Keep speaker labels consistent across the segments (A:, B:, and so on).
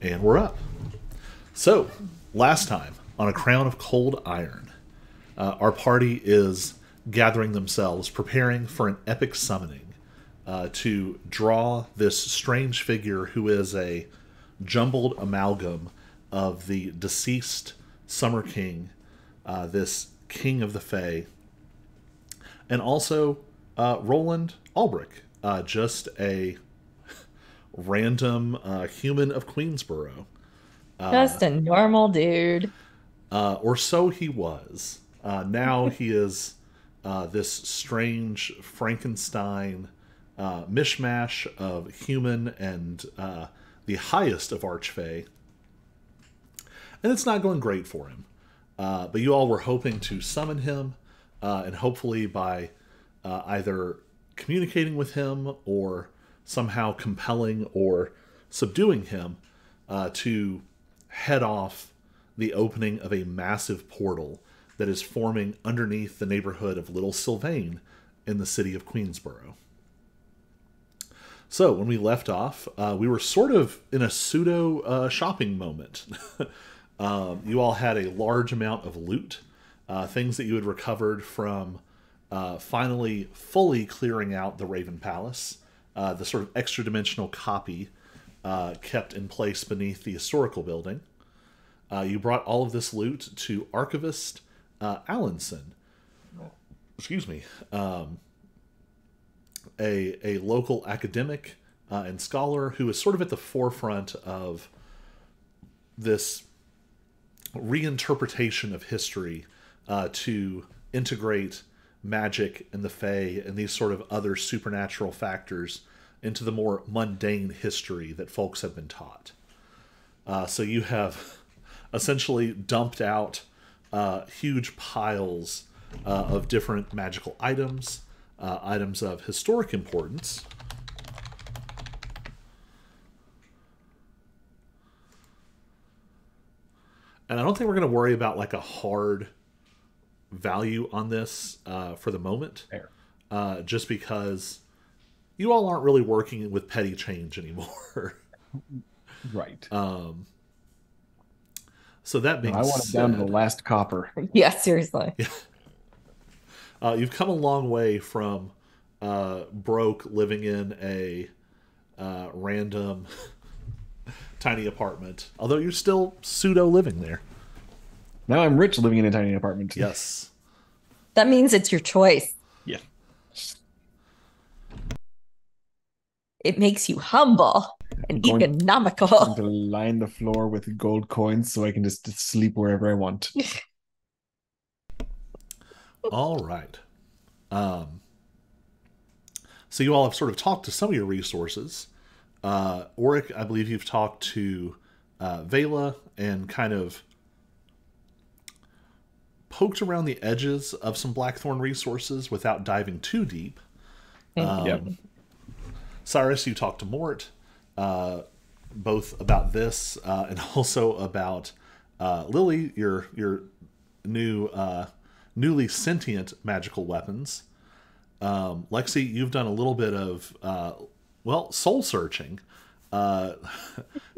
A: And we're up. So, last time on A Crown of Cold Iron, our party is gathering themselves, preparing for an epic summoning to draw this strange figure who is a jumbled amalgam of the deceased Summer King, this King of the Fae, and also Roland Albrick, just a random human of Queensboro.
B: Just a normal dude.
A: Or so he was. Now he is this strange Frankenstein mishmash of human and the highest of Archfey. And it's not going great for him. But you all were hoping to summon him, and hopefully by either communicating with him or somehow compelling or subduing him to head off the opening of a massive portal that is forming underneath the neighborhood of Little Sylvain in the city of Queensboro. So, when we left off, we were sort of in a pseudo shopping moment. You all had a large amount of loot, things that you had recovered from finally fully clearing out the Raven Palace, the sort of extra dimensional copy kept in place beneath the historical building. You brought all of this loot to Archivist Allenson. Excuse me. A local academic and scholar who is sort of at the forefront of this reinterpretation of history to integrate magic and the Fae and these sort of other supernatural factors into the more mundane history that folks have been taught. So you have essentially dumped out huge piles of different magical items, items of historic importance. And I don't think we're going to worry about like a hard value on this for the moment, just because you all aren't really working with petty change anymore.
C: Right.
A: So that being
C: I want it down to the last copper.
B: Yeah, seriously.
A: You've come a long way from broke living in a random tiny apartment, although you're still pseudo living there.
C: Now I'm rich living in a tiny apartment.
A: Yes.
B: That means it's your choice.
C: Yeah.
B: It makes you humble and
C: Going-
B: economical.
C: I'm going to line the floor with gold coins so I can just sleep wherever I want.
A: All right. So you all have sort of talked to some of your resources. Auric, I believe you've talked to Vela and kind of poked around the edges of some Blackthorn resources without diving too deep.
C: Yep.
A: Cyrus, you talked to Mort, both about this and also about Lily, your new newly sentient magical weapons. Lexi, you've done a little bit of soul searching,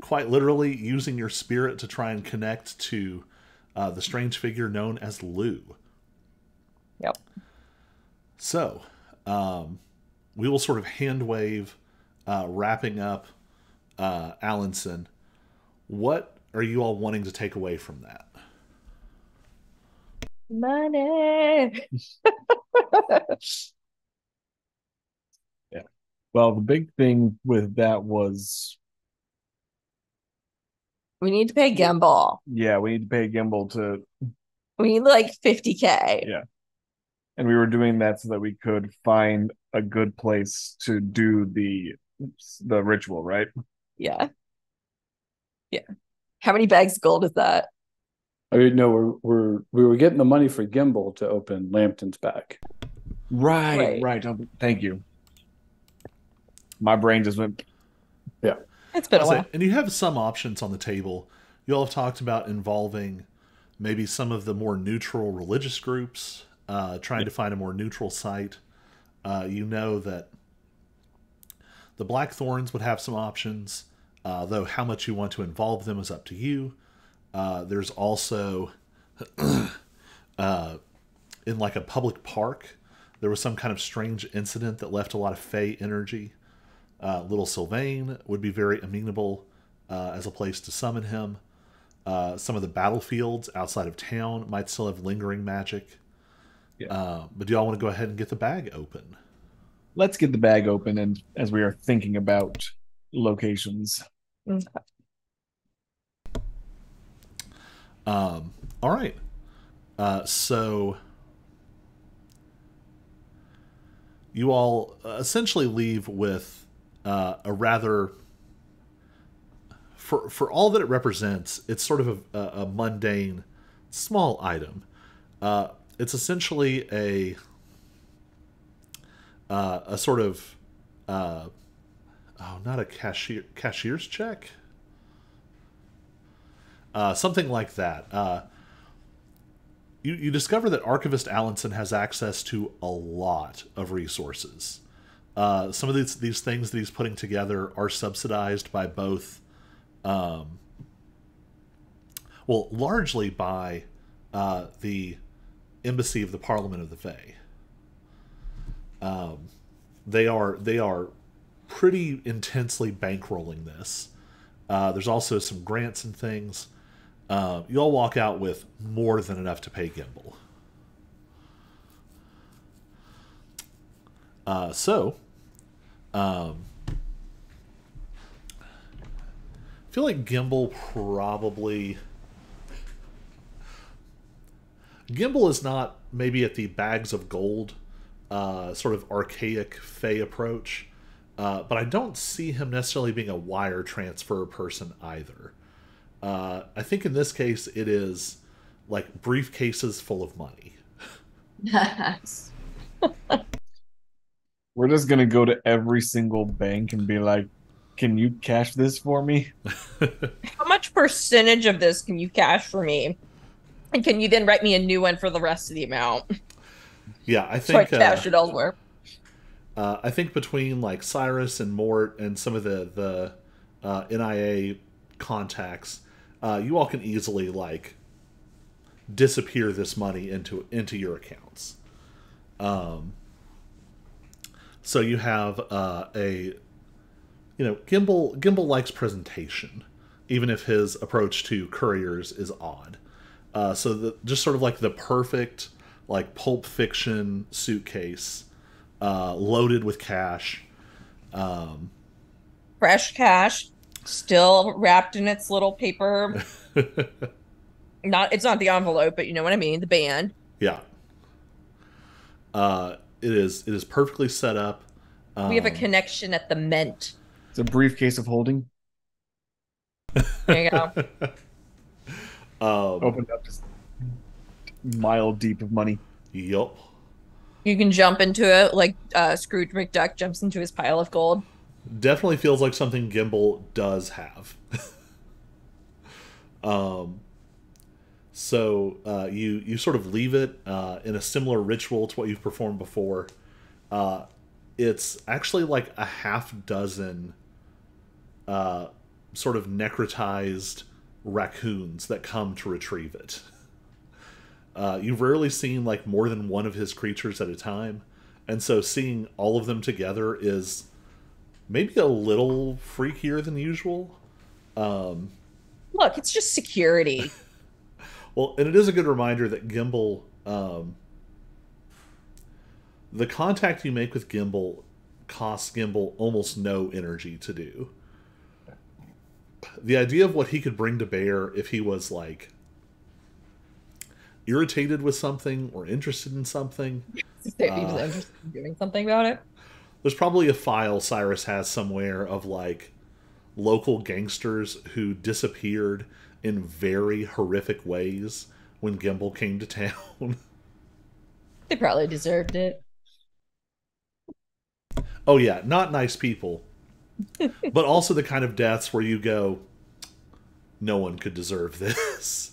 A: quite literally using your spirit to try and connect to the strange figure known as Lou.
B: Yep.
A: So, we will sort of hand wave, wrapping up Allenson. What are you all wanting to take away from that?
B: Money.
C: Yeah. Well, the big thing with that was,
B: We need to pay Gimbal.
C: yeah, we need to pay Gimbal to,
B: We need like 50K.
C: yeah. And we were doing that so that we could find a good place to do the ritual, right?
B: Yeah. Yeah. How many bags of gold is that?
D: I mean, no, we were getting the money for Gimbal to open Lambton's back.
C: Right. Oh, thank you. My brain just went.
D: Yeah.
B: It's been a while.
A: And you have some options on the table. You all have talked about involving maybe some of the more neutral religious groups, trying to find a more neutral site. You know that the Blackthorns would have some options. though how much you want to involve them is up to you. There's also in like a public park, there was some kind of strange incident that left a lot of fey energy. Little Sylvain would be very amenable as a place to summon him. Some of the battlefields outside of town might still have lingering magic.
C: Yeah.
A: But do y'all want to go ahead and get the bag open?
C: Let's get the bag open, and as we are thinking about locations.
A: All right. So you all essentially leave with a rather, for all that it represents, it's sort of a mundane, small item. It's essentially a sort of not a cashier's check, something like that. You discover that Archivist Allenson has access to a lot of resources. Some of these things that he's putting together are subsidized by both, largely by the Embassy of the Parliament of the Fae. They are pretty intensely bankrolling this. There's also some grants and things. You all walk out with more than enough to pay Gimbal. I feel like Gimbal is not maybe at the bags of gold sort of archaic Fey approach, but I don't see him necessarily being a wire transfer person either. I think in this case it is like briefcases full of money.
C: We're just gonna go to every single bank and be like, "Can you cash this for me?"
B: How much percentage of this can you cash for me? And can you then write me a new one for the rest of the amount?
A: Yeah, I
B: So I
A: think
B: cash it elsewhere.
A: I think between like Cyrus and Mort and some of the NIA contacts, you all can easily like disappear this money into your accounts. So you have Gimbal likes presentation, even if his approach to couriers is odd. Just sort of like the perfect like Pulp Fiction suitcase, loaded with cash.
B: Fresh cash, still wrapped in its little paper. It's not the envelope, but you know what I mean, the band.
A: Yeah. It is perfectly set up.
B: We have a connection at the Mint.
C: It's a briefcase of holding.
B: There you go.
C: Opened up, just mile deep of money.
A: Yup.
B: You can jump into it like Scrooge McDuck jumps into his pile of gold.
A: Definitely feels like something Gimbal does have. You sort of leave it in a similar ritual to what you've performed before. It's actually like a half dozen sort of necrotized raccoons that come to retrieve it. You've rarely seen like more than one of his creatures at a time, and so seeing all of them together is maybe a little freakier than usual.
B: Look, it's just security.
A: Well, and it is a good reminder that Gimbal, the contact you make with Gimbal costs Gimbal almost no energy to do. The idea of what he could bring to bear if he was like irritated with something or interested in something.
B: If he was interested in doing something about it.
A: There's probably a file Cyrus has somewhere of like local gangsters who disappeared in very horrific ways when Gimbal came to town.
B: They probably deserved it.
A: Oh yeah, not nice people. But also the kind of deaths where you go, no one could deserve this.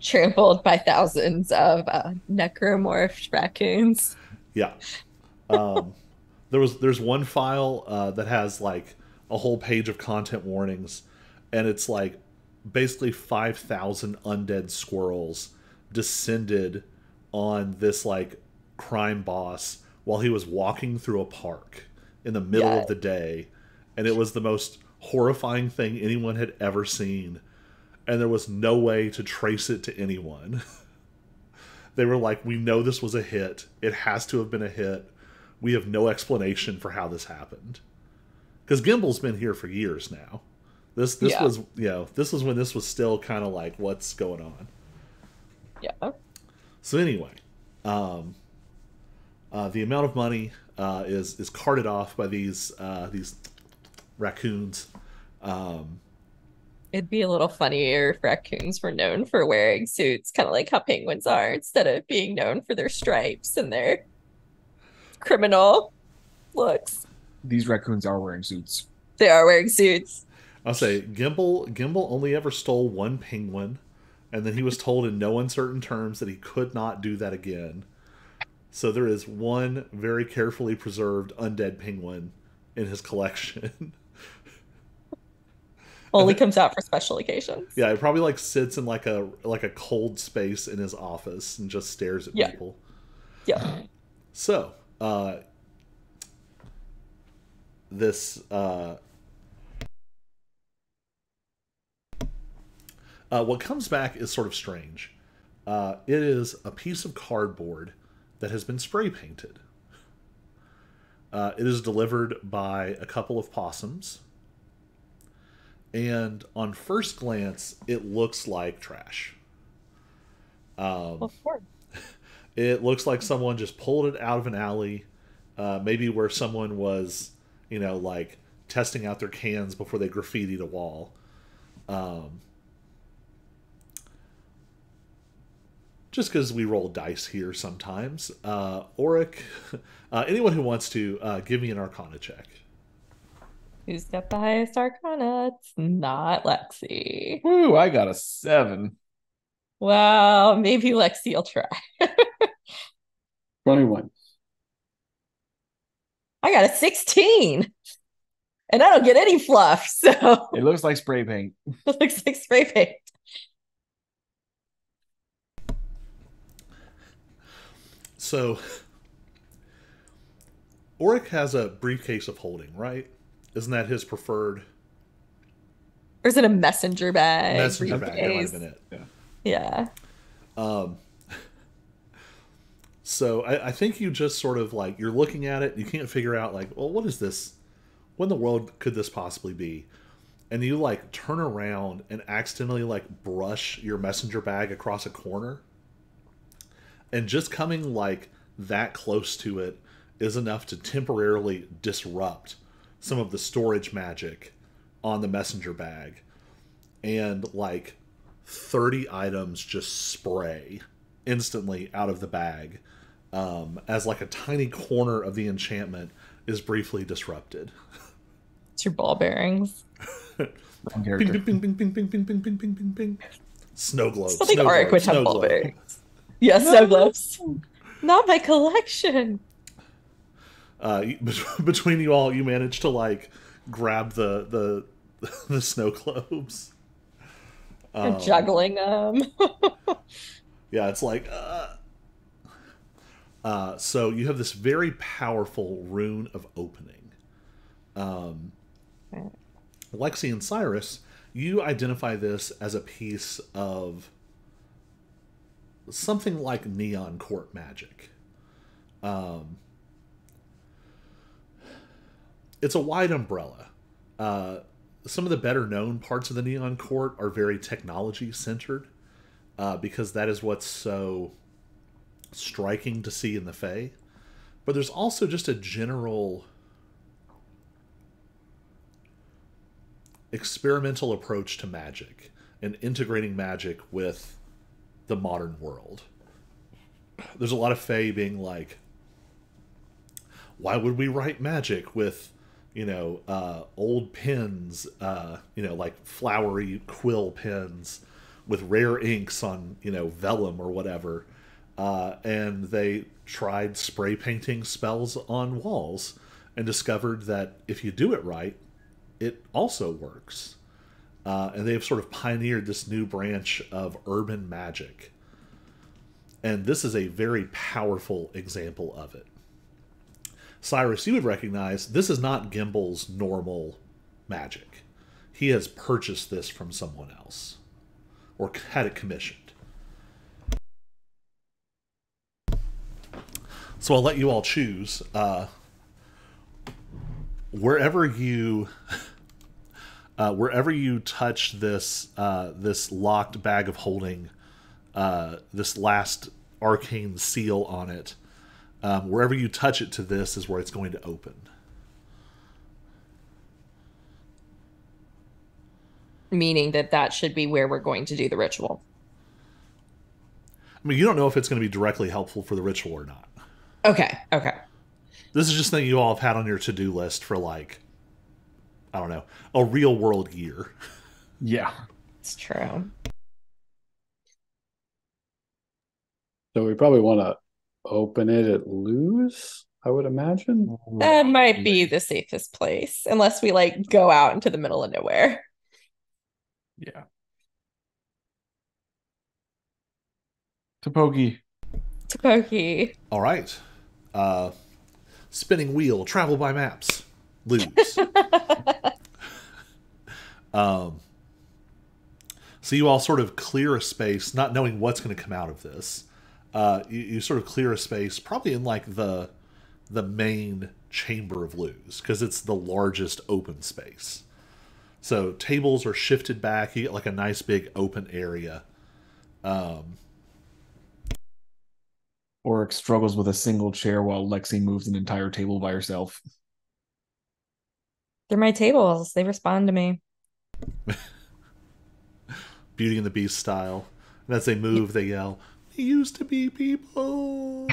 B: Trampled by thousands of necromorphed raccoons.
A: Yeah. There's one file that has like a whole page of content warnings, and it's like basically 5,000 undead squirrels descended on this like crime boss while he was walking through a park in the middle
B: Yeah.
A: of the day, and it was the most horrifying thing anyone had ever seen, and there was no way to trace it to anyone. They were like, we know this was a hit. It has to have been a hit. We have no explanation for how this happened. Because Gimble's been here for years now. This
B: Yeah.
A: was, this was when this was still kind of like, what's going on?
B: Yeah.
A: So anyway, the amount of money is carted off by these raccoons.
B: It'd be a little funnier if raccoons were known for wearing suits, kind of like how penguins are, instead of being known for their stripes and their criminal looks.
C: These raccoons are wearing suits.
B: They are wearing suits.
A: I'll say Gimble only ever stole one penguin, and then he was told in no uncertain terms that he could not do that again. So there is one very carefully preserved undead penguin in his collection.
B: Only comes out for special occasions.
A: Yeah, it probably like sits in like a cold space in his office and just stares at
B: Yeah.
A: people.
B: Yeah.
A: So, this what comes back is sort of strange. It is a piece of cardboard that has been spray painted. It is delivered by a couple of possums. And on first glance, it looks like trash.
B: Of course.
A: It looks like someone just pulled it out of an alley, maybe where someone was, like testing out their cans before they graffitied a wall. Just because we roll dice here sometimes. Auric, anyone who wants to, give me an Arcana check.
B: Who's got the highest arcana? It's not Lexi.
C: Woo, I got a 7.
B: Well, maybe Lexi will try.
D: 21.
B: I got a 16. And I don't get any fluff, so
C: It looks like spray paint.
B: it looks like spray paint.
A: So, Auric has a briefcase of holding, right? Isn't that his preferred
B: Or is it a messenger bag?
A: messenger bag? That might have
B: briefcase?
A: been it.
B: Yeah.
A: So I think you just sort of like, you're looking at it, and you can't figure out like, well, what is this? What in the world could this possibly be? And you like turn around and accidentally like brush your messenger bag across a corner. And just coming like that close to it is enough to temporarily disrupt some of the storage magic on the messenger bag. And like 30 items just spray instantly out of the bag, as like a tiny corner of the enchantment is briefly disrupted.
B: It's your ball bearings.
C: Wrong
A: Ping,
C: character.
A: ping, ping, ping, ping, ping, ping, ping, ping, ping, ping. Snow globe.
B: I think
A: snow
B: Auric
A: globe,
B: would have
A: snow
B: ball
A: globe.
B: bearings. Yes, snow gloves. Not my collection.
A: Between you all, you manage to like grab the snow globes.
B: I'm juggling them.
A: Yeah, it's like so you have this very powerful rune of opening. Lexi and Cyrus, you identify this as a piece of something like Neon Court magic. It's a wide umbrella. Some of the better known parts of the Neon Court are very technology centered, because that is what's so striking to see in the Fae. But there's also just a general experimental approach to magic and integrating magic with the modern world. There's a lot of Fae being like, why would we write magic with, old pens, like flowery quill pens with rare inks on, vellum or whatever. And they tried spray painting spells on walls and discovered that if you do it right, it also works. And they've sort of pioneered this new branch of urban magic. And this is a very powerful example of it. Cyrus, you would recognize this is not Gimble's normal magic. He has purchased this from someone else, or had it commissioned. So I'll let you all choose. Wherever you touch this this locked bag of holding, this last arcane seal on it, wherever you touch it to this is where it's going to open.
B: Meaning that should be where we're going to do the ritual.
A: I mean, you don't know if it's going to be directly helpful for the ritual or not.
B: Okay.
A: This is just something you all have had on your to-do list for, like, I don't know, a real world year.
C: Yeah.
B: It's true.
D: So we probably want to open it at Luz, I would imagine.
B: That might be the safest place, unless we like go out into the middle of nowhere.
C: Yeah. Topoki.
A: All right. Spinning wheel, travel by maps, Luz. So you all sort of clear a space, not knowing what's going to come out of this. You sort of clear a space, probably in like the main chamber of Luz, because it's the largest open space. So tables are shifted back. You get like a nice big open area.
C: Oryx struggles with a single chair while Lexi moves an entire table by herself.
B: They're my tables. They respond to me.
A: Beauty and the Beast style. And as they move, they yell, "We used to be people."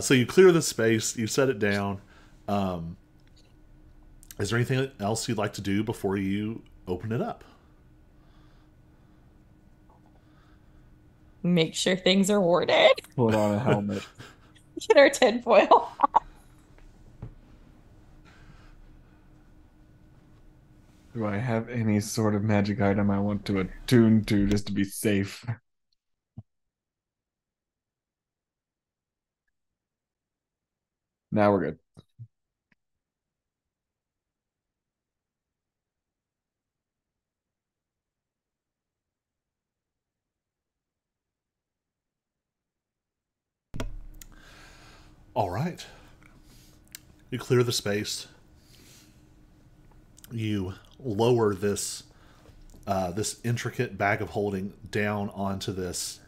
A: So you clear the space, you set it down. Is there anything else you'd like to do before you open it up?
B: Make sure things are warded.
C: Put on a helmet.
B: Get our tinfoil.
C: Do I have any sort of magic item I want to attune to just to be safe? Now we're good.
A: All right. You clear the space. You lower this this intricate bag of holding down onto this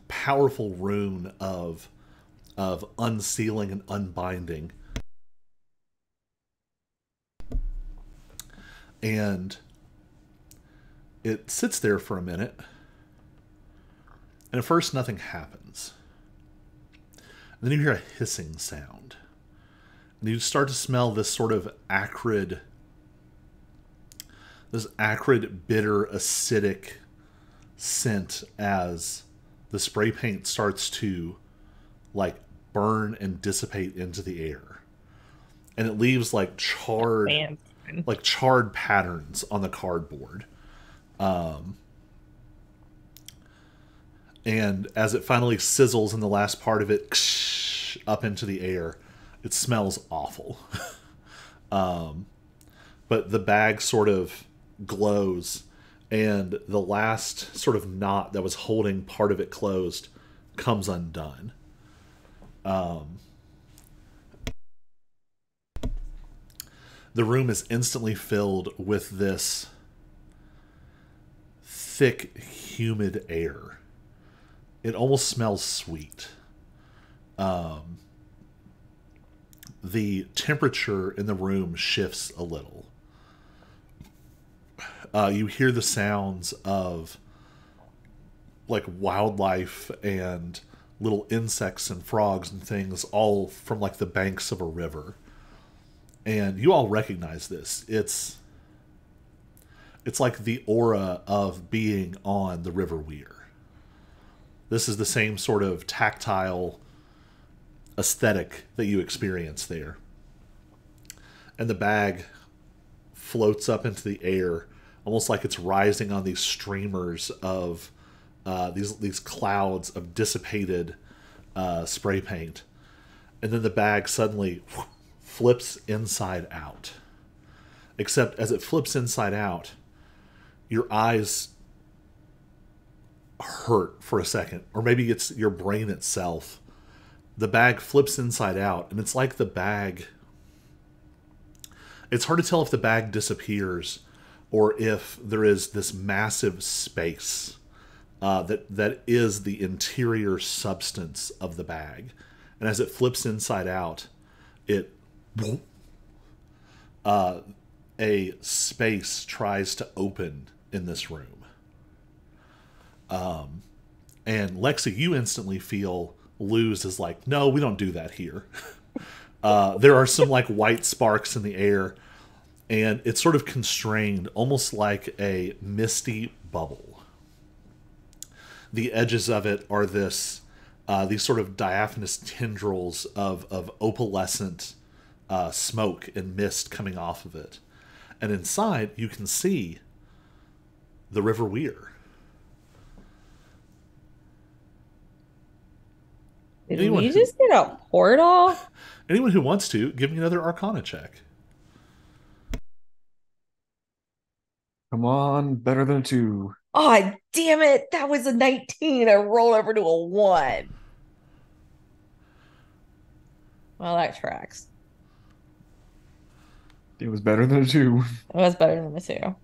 A: powerful rune of unsealing and unbinding. And it sits there for a minute. And at first nothing happens. And then you hear a hissing sound. And you start to smell this sort of acrid, bitter, acidic scent as the spray paint starts to like burn and dissipate into the air. And it leaves like charred patterns on the cardboard. And as it finally sizzles in the last part of it up into the air, it smells awful. But the bag sort of glows, and the last sort of knot that was holding part of it closed comes undone. The room is instantly filled with this thick, humid air. It almost smells sweet. The temperature in the room shifts a little. You hear the sounds of like wildlife and little insects and frogs and things all from like the banks of a river. And you all recognize this. It's like the aura of being on the River Weir. This is the same sort of tactile aesthetic that you experience there. And the bag floats up into the air, almost like it's rising on these streamers of these clouds of dissipated spray paint. And then the bag suddenly flips inside out. Except as it flips inside out, your eyes hurt for a second, or maybe it's your brain itself. The bag flips inside out, and it's like the bag. It's hard to tell if the bag disappears or if there is this massive space that is the interior substance of the bag. And as it flips inside out, a space tries to open in this room. And Lexi, you instantly feel Luz is like, no, we don't do that here. There are some like white sparks in the air, and it's sort of constrained, almost like a misty bubble. The edges of it are these sort of diaphanous tendrils of opalescent smoke and mist coming off of it. And inside, you can see the River Weir.
B: Did we just get a portal?
A: Anyone who wants to, give me another Arcana check.
C: Come on, better than a 2.
B: Oh, damn it. That was a 19. I rolled over to a 1. Well, that tracks.
C: It was better than a 2.
B: It was better than a 2.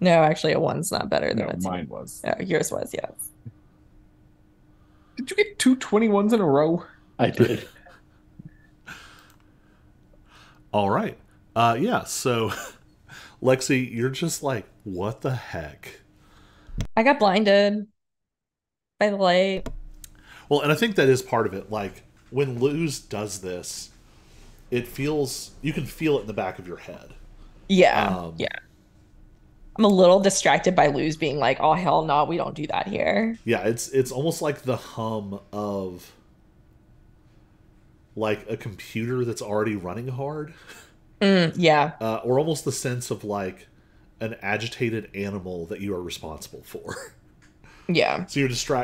B: No, actually, a 1's not better than
C: No,
B: a 2.
C: mine was.
B: Oh, yours was, yes.
C: Did you get 2 21s in a row?
D: I did.
A: All right. Yeah, so Lexi, you're just like, what the heck?
B: I got blinded by the light.
A: Well, and I think that is part of it. Like, when Luz does this, it feels, you can feel it in the back of your head.
B: Yeah, yeah. I'm a little distracted by Luz being like, oh, hell no, we don't do that here.
A: Yeah, it's almost like the hum of like a computer that's already running hard.
B: Yeah.
A: Or almost the sense of like an agitated animal that you are responsible for.
B: Yeah.
A: So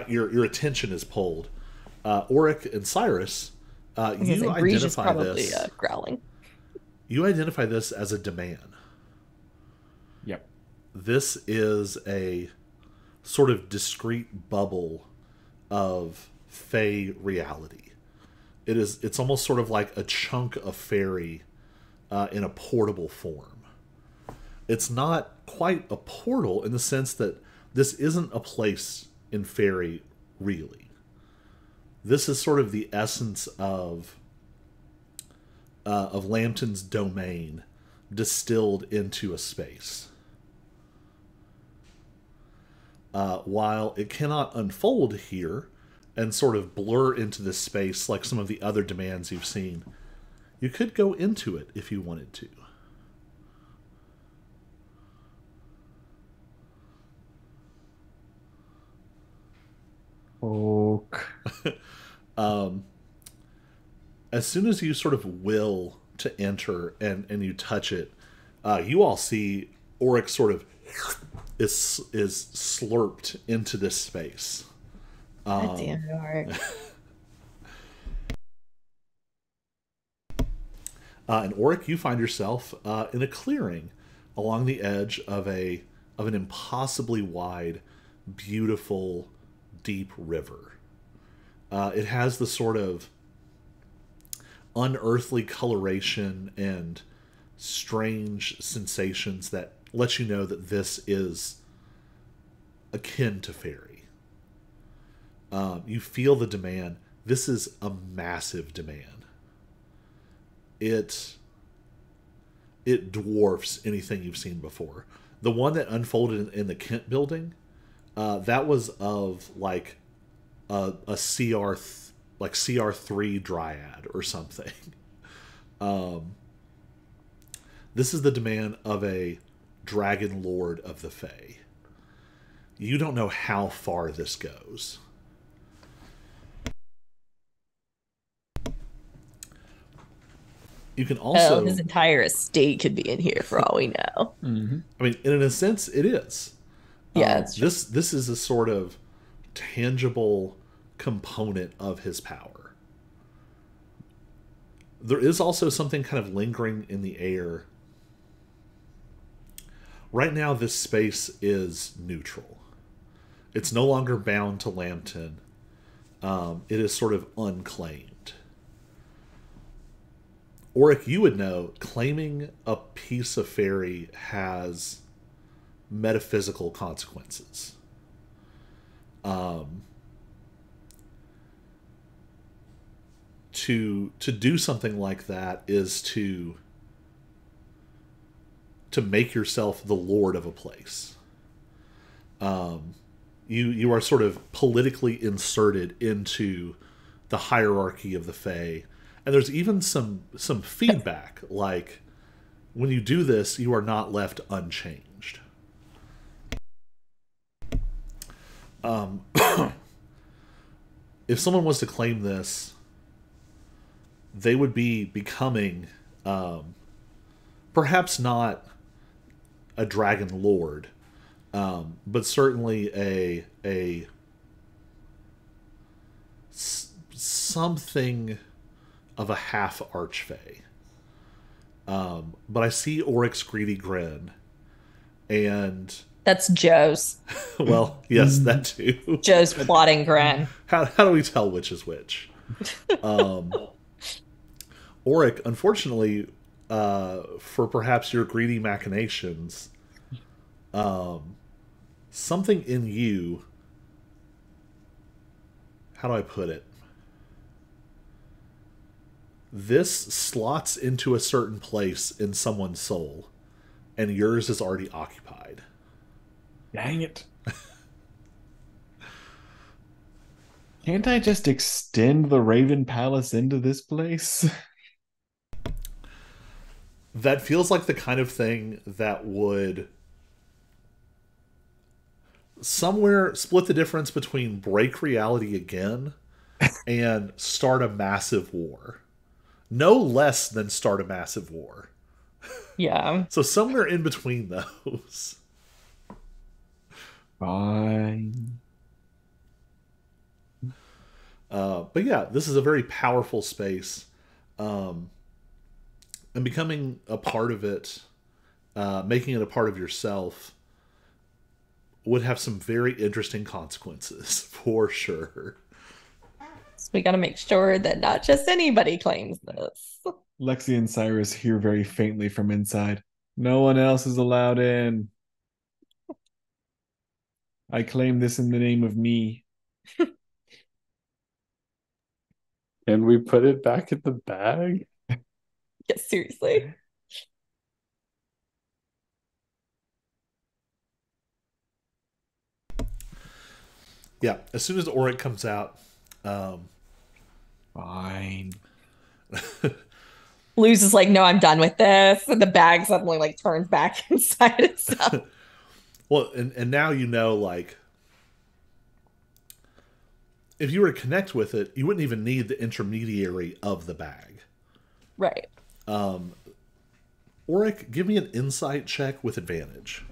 A: your attention is pulled. Auric and Cyrus, you identify this.
B: Growling.
A: You identify this as a demand.
C: Yep.
A: This is a sort of discrete bubble of Fey reality. It's almost sort of like a chunk of fairy in a portable form. It's not quite a portal in the sense that this isn't a place in fairy, really. This is sort of the essence of Lambton's domain distilled into a space. While it cannot unfold here and sort of blur into this space like some of the other demands you've seen, you could go into it if you wanted to. As soon as you sort of will to enter and you touch it, you all see Auric sort of is slurped into this space.
B: God damn it, Auric.
A: And Auric, you find yourself in a clearing along the edge of an impossibly wide, beautiful, deep river. It has the sort of unearthly coloration and strange sensations that let you know that this is akin to fairy. You feel the demand. This is a massive demand. It dwarfs anything you've seen before. The one that unfolded in the Kent building, that was of like a CR3 dryad or something. This is the demand of a dragon lord of the Fae. You don't know how far this goes. You can
B: Hell,
A: also,
B: his entire estate could be in here for all we know.
C: Mm-hmm.
A: I mean, in a sense, it is.
B: Yeah, it's true.
A: This is a sort of tangible component of his power. There is also something kind of lingering in the air. Right now, this space is neutral. It's no longer bound to Lambton. It is sort of unclaimed. Auric, you would know, claiming a piece of fairy has metaphysical consequences. To do something like that is to make yourself the lord of a place. You are sort of politically inserted into the hierarchy of the Fae, and there's even some feedback, like when you do this, you are not left unchanged. If someone was to claim this, they would be becoming, perhaps not a dragon lord, but certainly a something of a half archfey. But I see Auric's greedy grin, and
B: That's Joe's.
A: well, yes, that too.
B: Joe's plotting grin.
A: How do we tell which is which? Auric, unfortunately, for perhaps your greedy machinations, something in you, how do I put it? This slots into a certain place in someone's soul, and yours is already occupied.
C: Dang it. Can't I just extend the Raven Palace into this place?
A: That feels like the kind of thing that would somewhere split the difference between break reality again and start a massive war. No less than start a massive war.
B: Yeah.
A: So somewhere in between those.
C: Fine.
A: But yeah, this is a very powerful space. And becoming a part of it, making it a part of yourself, would have some very interesting consequences, for sure.
B: So we got to make sure that not just anybody claims this.
C: Lexi and Cyrus hear very faintly from inside. No one else is allowed in. I claim this in the name of me.
D: Can we put it back in the bag?
B: Yeah, seriously.
A: Yeah, as soon as Auric comes out,
C: Fine.
B: Luz is like, no, I'm done with this. And the bag suddenly like turns back inside itself.
A: well, and now you know, like, if you were to connect with it, you wouldn't even need the intermediary of the bag.
B: Right.
A: Auric, give me an insight check with advantage.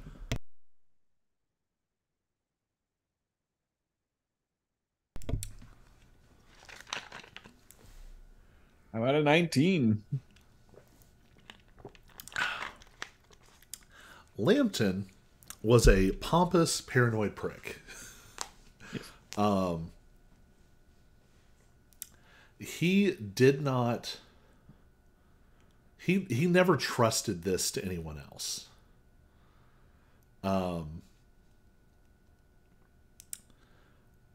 C: I'm at a 19.
A: Lambton was a pompous, paranoid prick. He did not. He never trusted this to anyone else.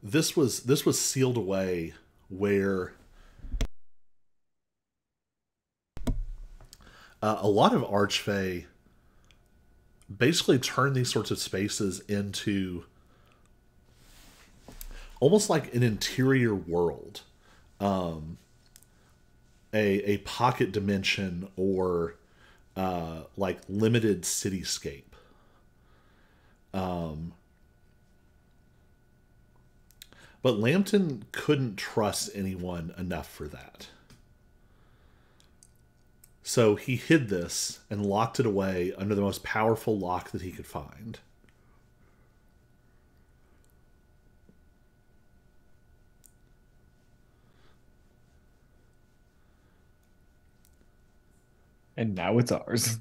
A: This was sealed away where a lot of Archfey basically turn these sorts of spaces into almost like an interior world, a pocket dimension, or like limited cityscape. But Lambton couldn't trust anyone enough for that. So he hid this and locked it away under the most powerful lock that he could find.
C: And now it's ours.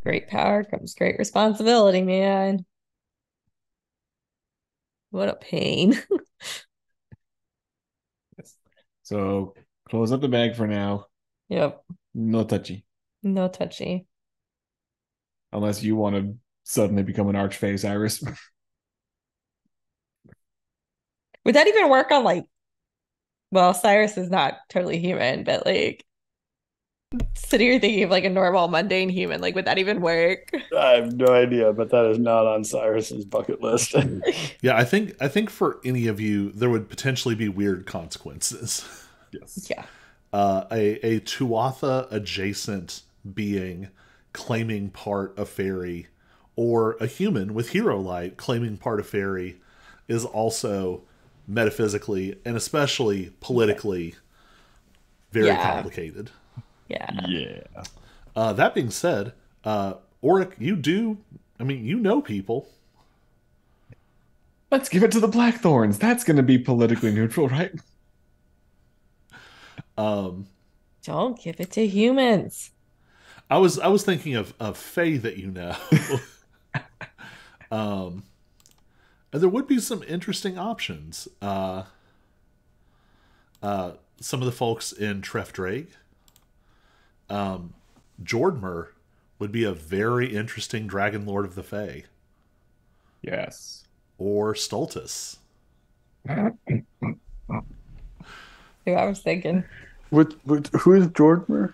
B: Great power comes great responsibility, man. What a pain.
C: So close up the bag for now.
B: Yep.
C: No touchy.
B: No touchy.
C: Unless you want to suddenly become an archface, Iris.
B: Would that even work on like, well, Cyrus is not totally human, but like sitting here thinking of like a normal mundane human, like would that even work?
D: I have no idea, but that is not on Cyrus's bucket list.
A: Yeah, I think for any of you, there would potentially be weird consequences.
C: Yes.
B: Yeah.
A: A Tuatha adjacent being claiming part of fairy, or a human with hero light claiming part of fairy, is also metaphysically and especially politically very
B: Yeah.
A: complicated.
B: Yeah.
C: Yeah.
A: That being said, Auric, you know people.
C: Let's give it to the Blackthorns. That's going to be politically neutral, right?
B: Don't give it to humans.
A: I was thinking of Fae that you know. And there would be some interesting options. Some of the folks in Tref Drake. Jordmer would be a very interesting Dragon Lord of the Fae.
C: Yes.
A: Or Stultus.
B: Who I was thinking.
D: Who is Jordmer?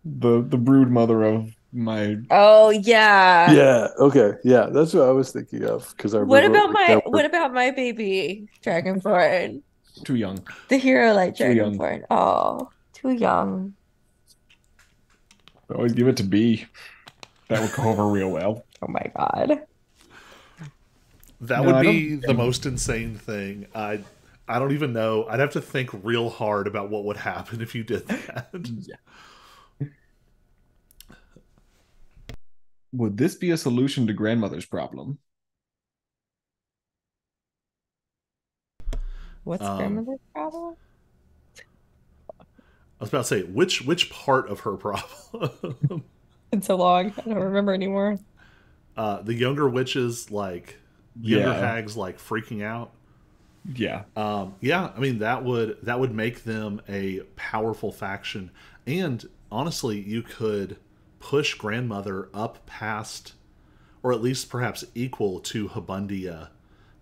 C: The brood mother of my
B: Oh yeah.
D: Yeah. Okay. Yeah, that's what I was thinking of because I
B: What
D: remember
B: about my
D: that
B: what about my baby Dragonborn?
C: too young.
B: The hero like
C: Too young.
B: Dragonborn. Oh, too young.
C: Always give it to B. That would go over real well.
B: Oh my god.
A: That
C: No,
A: would
C: I
A: be
C: don't-
A: the most insane thing. I don't even know. I'd have to think real hard about what would happen if you did that.
C: Would this be a solution to grandmother's problem?
B: What's grandmother's problem?
A: I was about to say, which part of her problem?
B: It's so long. I don't remember anymore.
A: The younger witches, like younger
C: Yeah.
A: hags, like freaking out.
C: Yeah.
A: Yeah, I mean that would make them a powerful faction, and honestly, you could push grandmother up past, or at least perhaps equal to Habundia,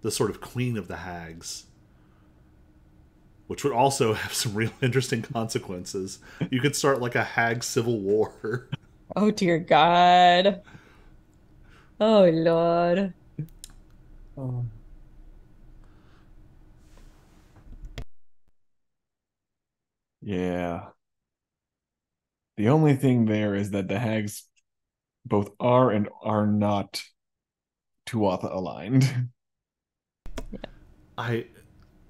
A: the sort of queen of the hags, which would also have some real interesting consequences. You could start like a hag civil war.
B: Oh dear God. Oh Lord.
C: Yeah. The only thing there is that the hags both are and are not Tuatha aligned.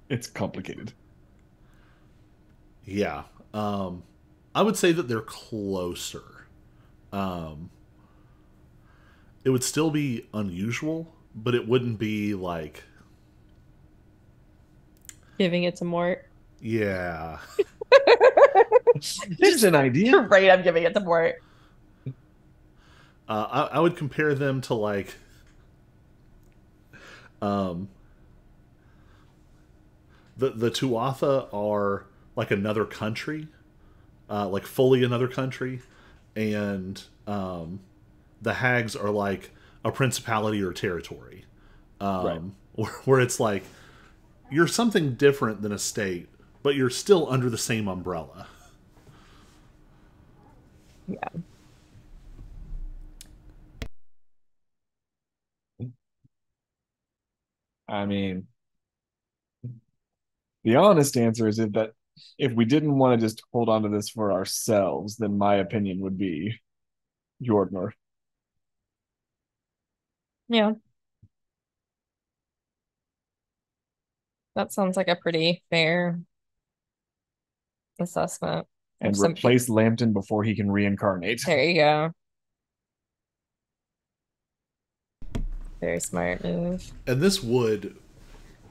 C: It's complicated.
A: Yeah. I would say that they're closer. It would still be unusual, but it wouldn't be like,
B: Giving it to Mort.
A: yeah.
C: There's an idea.
B: You're right, I'm giving it to Mort.
A: I would compare them to like, the Tuatha are like another country, like fully another country, and the hags are like a principality or territory,
C: Right.
A: where it's like you're something different than a state, but you're still under the same umbrella.
B: Yeah.
C: I mean, the honest answer is if we didn't want to just hold on to this for ourselves, then my opinion would be Jordmer.
B: Yeah. That sounds like a pretty fair assessment.
C: and
B: Some-
C: replace Lambton before he can reincarnate.
B: There you go. Very smart move.
A: And this would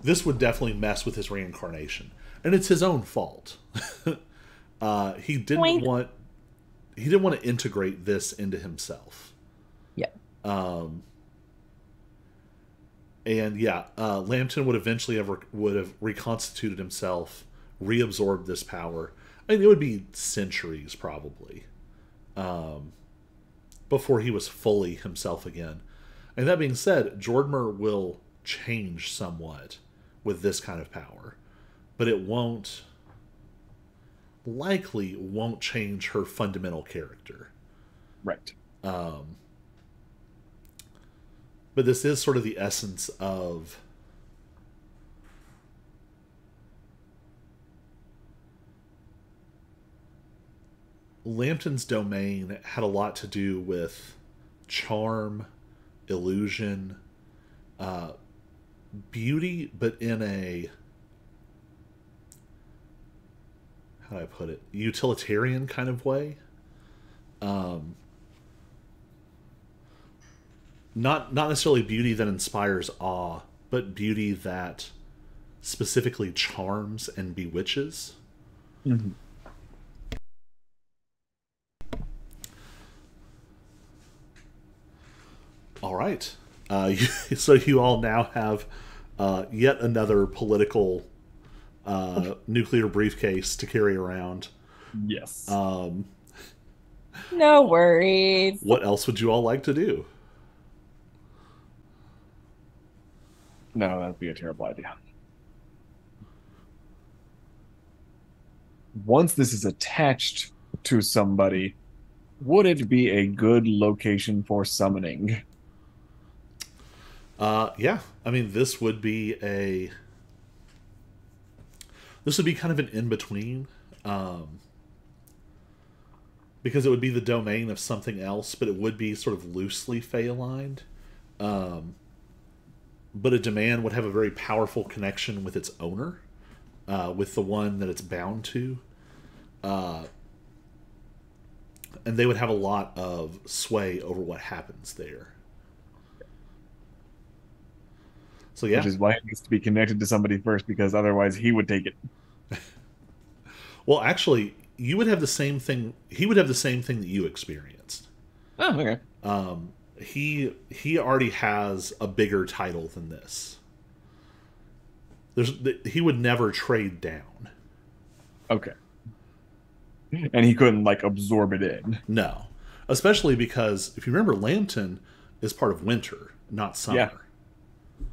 A: definitely mess with his reincarnation, and it's his own fault. He didn't
B: Boink.
A: want to integrate this into himself.
B: Yeah.
A: And yeah, Lambton would eventually would have reconstituted himself, reabsorbed this power. I mean, it would be centuries probably before he was fully himself again. And that being said, Jordmer will change somewhat with this kind of power, but it likely won't change her fundamental character.
C: Right.
A: But this is sort of the essence of Lambton's domain had a lot to do with charm, illusion, beauty, but in a, how do I put it, utilitarian kind of way. Not necessarily beauty that inspires awe, but beauty that specifically charms and bewitches.
C: Mm-hmm.
A: All right. So you all now have yet another political nuclear briefcase to carry around.
C: Yes.
B: No worries.
A: What else would you all like to do?
C: No, that'd be a terrible idea. Once this is attached to somebody, would it be a good location for summoning?
A: Yeah. I mean, this would be kind of an in-between. Because it would be the domain of something else, but it would be sort of loosely Fey-aligned. But a demand would have a very powerful connection with its owner, with the one that it's bound to. And they would have a lot of sway over what happens there. So yeah.
C: Which is why it needs to be connected to somebody first, because otherwise he would take it.
A: Well, actually, you would have the same thing. He would have the same thing that you experienced.
C: Oh, okay.
A: He already has a bigger title than this. He would never trade down.
C: Okay. And he couldn't, like, absorb it in.
A: No. Especially because, if you remember, Lambton is part of winter, not summer.
C: Yeah.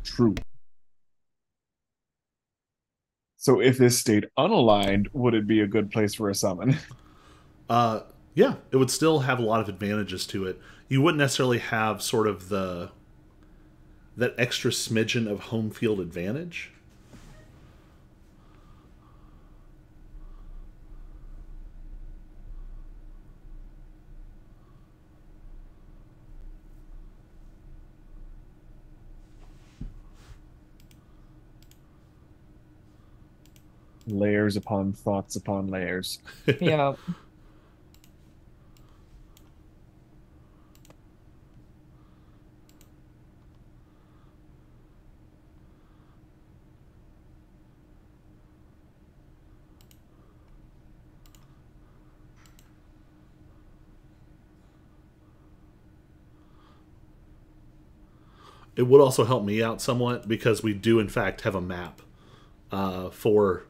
C: True. So if this stayed unaligned, would it be a good place for a summon?
A: Yeah, it would still have a lot of advantages to it. You wouldn't necessarily have sort of that extra smidgen of home field advantage.
C: Layers upon thoughts upon layers.
B: Yeah.
A: It would also help me out somewhat because we do in fact have a map for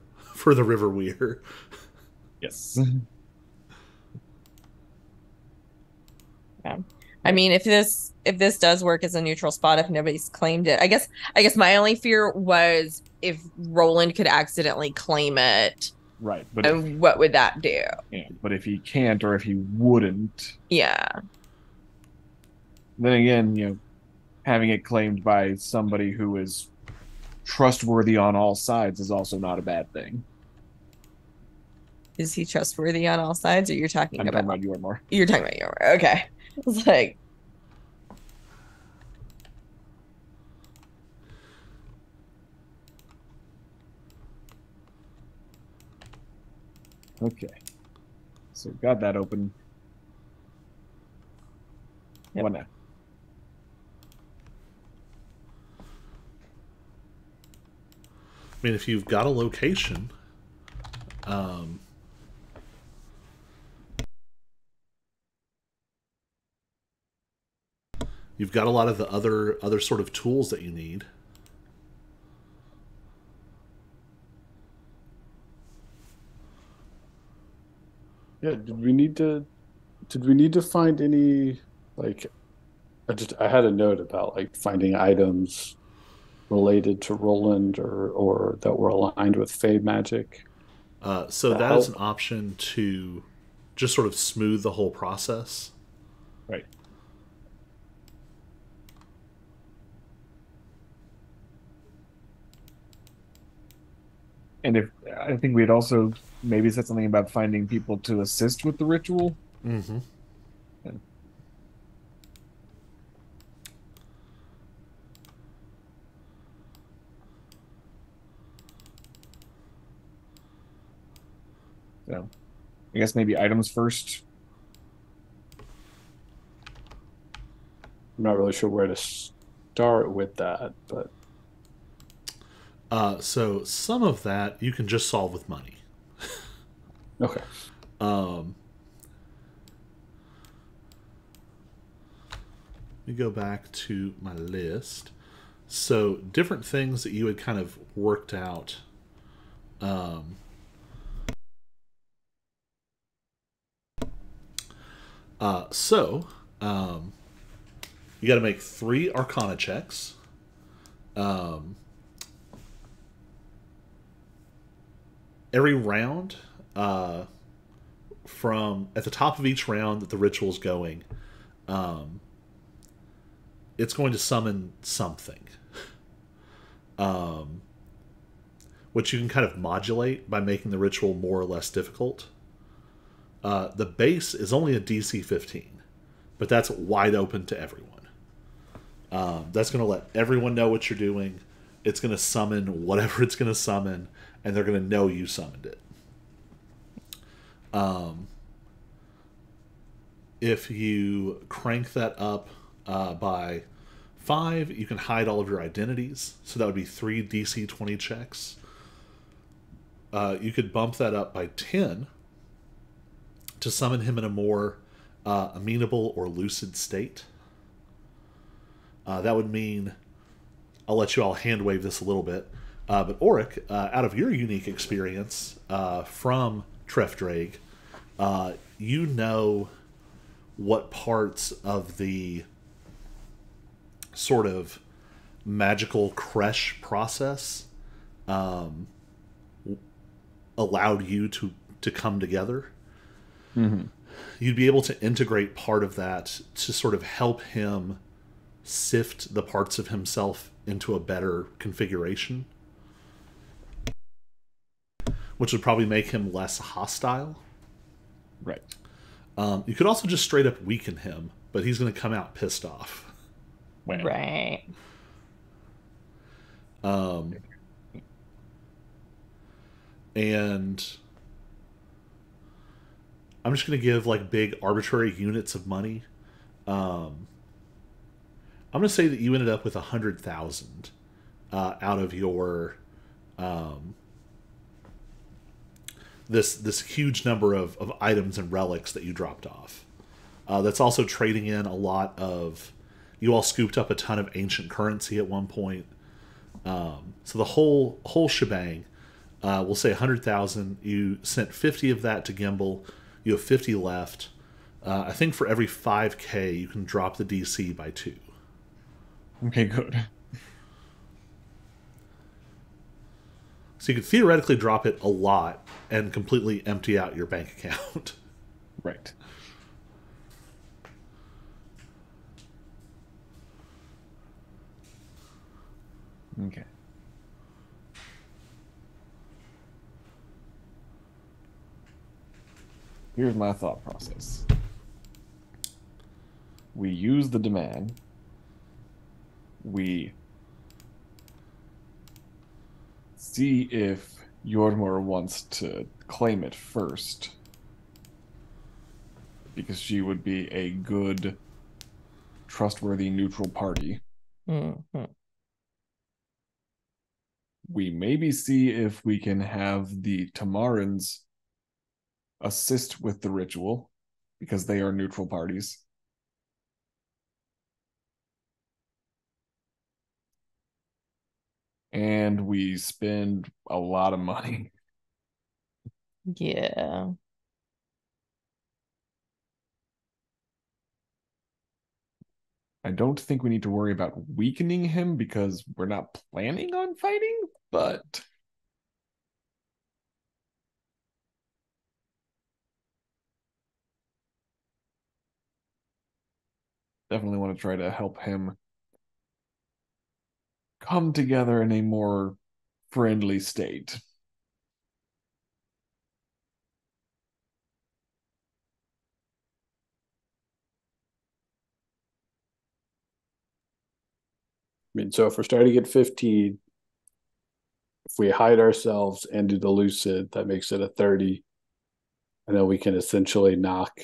A: the River Weir.
C: Yes.
B: Yeah. I mean, if this does work as a neutral spot, if nobody's claimed it, I guess my only fear was if Roland could accidentally claim it,
C: Right. But
B: and what would that do?
C: but if he can't, or if he wouldn't,
B: Yeah.
C: then again, having it claimed by somebody who is trustworthy on all sides is also not a bad thing.
B: Is he trustworthy on all sides, or you're talking
C: I'm
B: about?
C: talking about Yormor.
B: You're talking about your okay. It's like
C: Okay. So got that open.
B: Yep.
C: What now?
A: I mean, if you've got a location, you've got a lot of the other sort of tools that you need.
D: Yeah, did we need to find any like I had a note about like finding items related to Roland or that were aligned with Fey magic
A: So
D: to
A: that is an
D: help.
A: option to just sort of smooth the whole process.
C: Right. And if I think we'd also maybe said something about finding people to assist with the ritual.
A: Mm-hmm.
C: Yeah. So I guess maybe items first.
D: I'm not really sure where to start with that, but
A: So some of that you can just solve with money.
D: okay.
A: Let me go back to my list. So different things that you had kind of worked out. So you got to make 3 Arcana checks. Every round, from at the top of each round that the ritual's going, it's going to summon something, which you can kind of modulate by making the ritual more or less difficult. The base is only a DC 15, but that's wide open to everyone. That's going to let everyone know what you're doing. It's going to summon whatever it's going to summon, and they're going to know you summoned it. If you crank that up by 5, you can hide all of your identities. So that would be 3 DC 20 checks. You could bump that up by 10 to summon him in a more amenable or lucid state. That would mean, I'll let you all hand wave this a little bit, but Auric, out of your unique experience from Trefdraig, you know what parts of the sort of magical creche process allowed you to come together.
C: Mm-hmm.
A: You'd be able to integrate part of that to sort of help him sift the parts of himself into a better configuration, which would probably make him less hostile.
C: Right.
A: You could also just straight up weaken him, but he's going to come out pissed off.
C: Well,
B: Right.
A: And I'm just going to give like big arbitrary units of money. I'm going to say that you ended up with 100,000 out of your this huge number of items and relics that you dropped off. That's also trading in a lot of. You all scooped up a ton of ancient currency at one point. So the whole shebang, we'll say 100,000. You sent 50 of that to Gimbal. You have 50 left. I think for every 5K, you can drop the DC by 2.
C: okay, good.
A: So you could theoretically drop it a lot and completely empty out your bank account.
C: Right. Okay. Here's my thought process. We use the demand. We see if Yordmor wants to claim it first because she would be a good, trustworthy, neutral party.
B: Mhm.
C: We maybe see if we can have the Tamarins assist with the ritual because they are neutral parties. And we spend a lot of money.
B: Yeah.
C: I don't think we need to worry about weakening him because we're not planning on fighting, but definitely want to try to help him come together in a more friendly state.
D: I mean, so if we're starting at 15, if we hide ourselves and do the lucid, that makes it a 30. And then we can essentially knock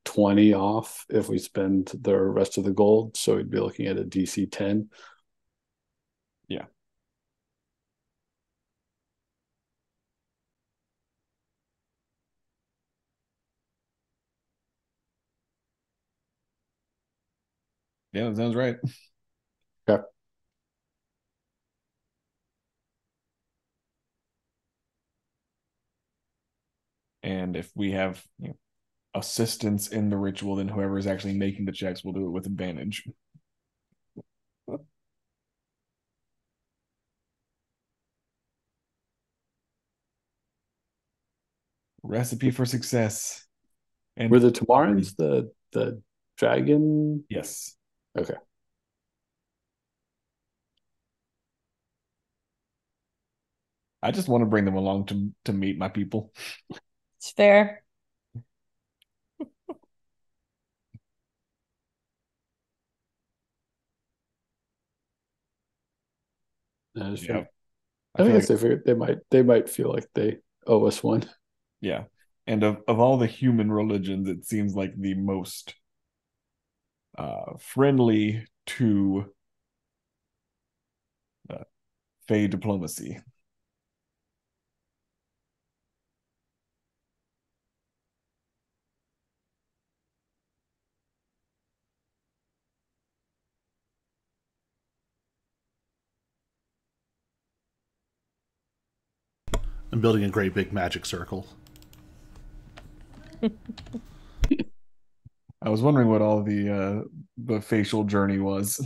D: 20 off if we spend the rest of the gold. So we'd be looking at a DC 10.
C: Yeah. Yeah, that sounds right.
D: Okay.
C: And if we have assistance in the ritual, then whoever is actually making the checks will do it with advantage. Recipe for success. And
D: Were the Tamarins the dragon?
C: yes.
D: Okay.
C: I just want to bring them along to meet my people.
B: It's fair.
D: That's
C: Yeah.
D: fair.
C: I
D: I
C: feel
D: guess
C: like
D: they might feel like they owe us one.
C: yeah. And of all the human religions, it seems like the most friendly to uh, Fey diplomacy.
A: I'm building a great big magic circle.
C: I was wondering what all the facial journey was.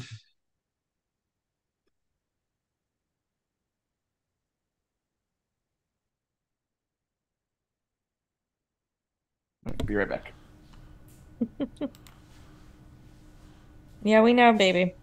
C: Be right back.
B: Yeah, we know, baby.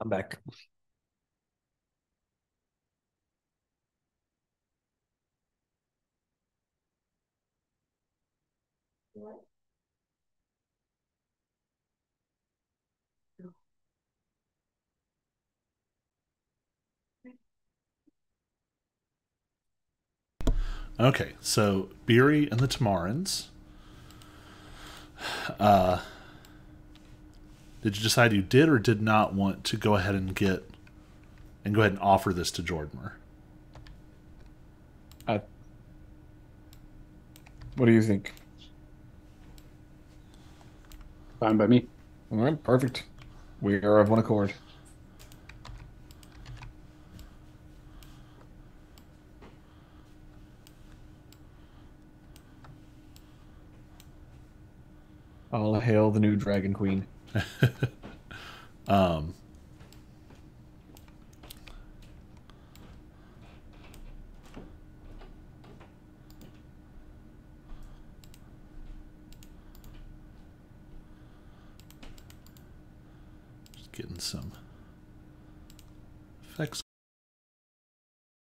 C: I'm back.
A: Okay, so Beery and the Tamarins Did you decide you did or did not want to go ahead and offer this to Jordanmer?
C: What do you think?
D: Fine by me.
C: All right, perfect. We are of one accord. All hail the new Dragon Queen.
A: Just getting some